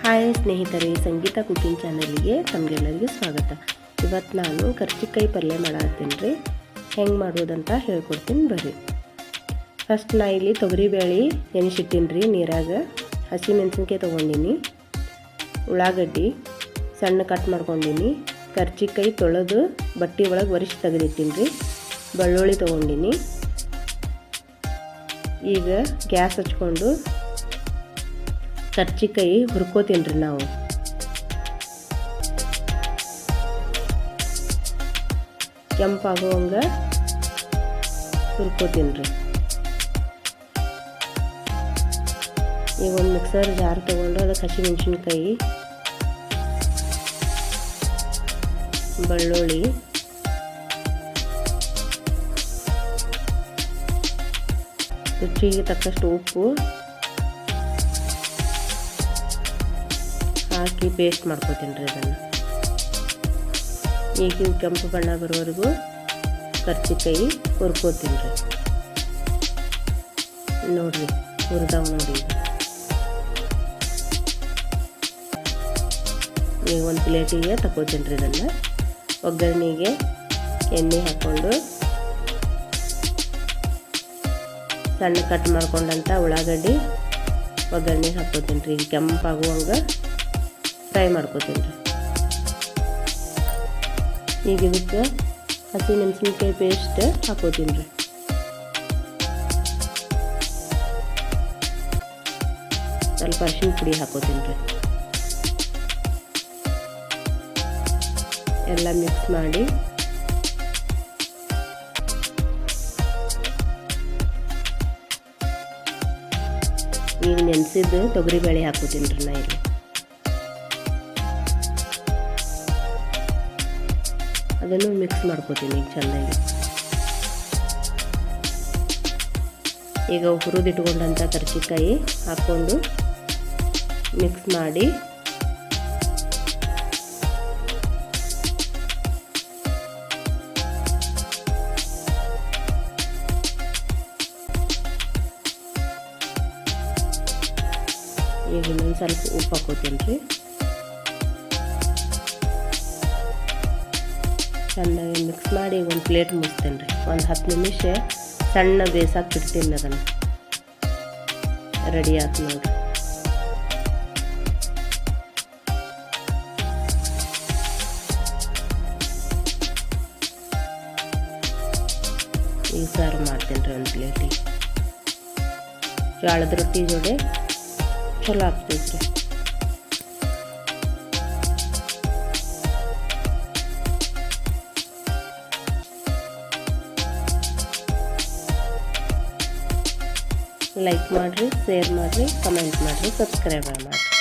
Hi ಸ್ನೇಹಿತರೆ, ಸಂಗೀತ cooking ಚಾನಲ್ಗೆ ತಮಗೆಲ್ಲರಿಗೂ ಸ್ವಾಗತ. ಇವತ್ತು ನಾನು ಕರ್ಚಿಕಾಯಿ ಪಲ್ಯ ಮಾಡತ್ತೀನಿ ರೀ. ಹೆಂಗೆ ಮಾಡೋದಂತ ಹೇಳ್ಕೊಡ್ತೀನಿ ಬರ್ರಿ. ಫಸ್ಟ್ ನಾ ಇಲ್ಲಿ ತೊಗರಿಬೇಳೆ ನೆನೆಸಿಟ್ಟಿನಿ ರೀ ನೀರಾಗ. ಹಸಿ ಮೆಣಸಿನ್ಕಾಯಿ ತೊಗೊಂಡಿನಿ, ಉಳ್ಳಾಗಡ್ಡಿ ಸಣ್ಣ ಕಟ್ ಮಾಡ್ಕೊಂಡಿನಿ, ಕರ್ಚಿಕಾಯಿ ತೊಳೆದು ಬಟ್ಟೆ ಒಳಗೆ ಒರೆಸಿ ತೆಗೆದಿಟ್ಟಿನಿ ರೀ, ಬೆಳ್ಳುಳ್ಳಿ ತೊಗೊಂಡಿನಿ. ಈಗ ಗ್ಯಾಸ್ ಹಚ್ಕೊಂಡು ಕರ್ಚಿಕಾಯಿ ಹುರ್ಕೋತೀನಿ ರೀ. ನಾವು ಕೆಂಪಾಗುವಂಗೆ ಹುರ್ಕೋತೀನಿ ರೀ. ಈಗ ಒಂದು ಮಿಕ್ಸರ್ ಜಾರ್ ತೊಗೊಂಡು ಅದಕ್ಕೆ ಹಸಿಮೆಣಸಿನ್ಕಾಯಿ, ಬೆಳ್ಳುಳ್ಳಿ, ರುಚಿಗೆ ತಕ್ಕಷ್ಟು ಉಪ್ಪು ಹಾಕಿ ಪೇಸ್ಟ್ ಮಾಡ್ಕೋತೀನಿ ರೀ ಅದನ್ನು. ಈಗ ಕೆಂಪು ಬಣ್ಣ ಬರೋವರೆಗೂ ಕರ್ಚಿಕಾಯಿ ಹುರ್ಕೋತೀನಿ ರೀ. ನೋಡಿರಿ, ಹುರಿದಾವ ನೋಡಿ. ಈಗ ಒಂದು ಪ್ಲೇಟಿಗೆ ತಗೋತೀನಿ ರೀ ಇದನ್ನು. ಒಗ್ಗರಣೆಗೆ ಎಣ್ಣೆ ಹಾಕ್ಕೊಂಡು ಸಣ್ಣ ಕಟ್ ಮಾಡ್ಕೊಂಡಂಥ ಉಳ್ಳಾಗಡ್ಡಿ ಒಗ್ಗರಣೆಗೆ ಹಾಕ್ಕೋತೀನಿ ರೀ. ಕೆಂಪಾಗುವಂಗೆ ಫ್ರೈ ಮಾಡ್ಕೋತೀನಿ ರೀ. ಈಗ ಇದಕ್ಕೆ ಹಸಿ ಮೆಣಸಿನ್ಕಾಯಿ ಪೇಸ್ಟ್ ಹಾಕೋತೀನಿ ರೀ. ಸ್ವಲ್ಪ ಅರಿಶಿನ ಪುಡಿ ಹಾಕೋತೀನಿ ರೀ. ಎಲ್ಲ ಮಿಕ್ಸ್ ಮಾಡಿ ಈಗ ನೆನೆಸಿದ್ದು ತೊಗರಿಬೇಳೆ ಹಾಕೋತೀನಿ ರೀ. ನಾ ಇಲ್ಲಿ ಅದನ್ನು ಮಿಕ್ಸ್ ಮಾಡ್ಕೋತೀನಿ ಈಗ ಚೆನ್ನಾಗಿ. ಈಗ ಹುರಿದಿಟ್ಕೊಂಡಂಥ ಕರ್ಚಿಕಾಯಿ ಹಾಕ್ಕೊಂಡು ಮಿಕ್ಸ್ ಮಾಡಿ ಈಗ ಇನ್ನೊಂದು ಸ್ವಲ್ಪ ಉಪ್ಪು ಹಾಕೋತೀನಿ ರೀ. ಚೆನ್ನಾಗಿ ಮಿಕ್ಸ್ ಮಾಡಿ ಒಂದು ಪ್ಲೇಟ್ ಮುಗಿಸ್ತೇನೆ ರೀ. ಒಂದು 10 ನಿಮಿಷ ಸಣ್ಣ ಬೇಯಿಸಾಕಿ ಬಿಡ್ತೀನಿ. ಅದನ್ನು ರೆಡಿ ಆಯ್ತು ನೋಡಿರಿ. ಈಗ ಸರ್ವ್ ಮಾಡ್ತೀನಿ ರೀ ಒಂದು ಪ್ಲೇಟಿಗೆ. ಜೋಳದ ರೊಟ್ಟಿ ಜೋಡಿ ಚಲೋ ಆಗ್ತೈತೆ ರೀ. ಲೈಕ್ ಮಾಡಿರಿ, ಶೇರ್ ಮಾಡಿರಿ, ಕಮೆಂಟ್ ಮಾಡಿರಿ, ಸಬ್ಸ್ಕ್ರೈಬ್ ಮಾಡಿರಿ.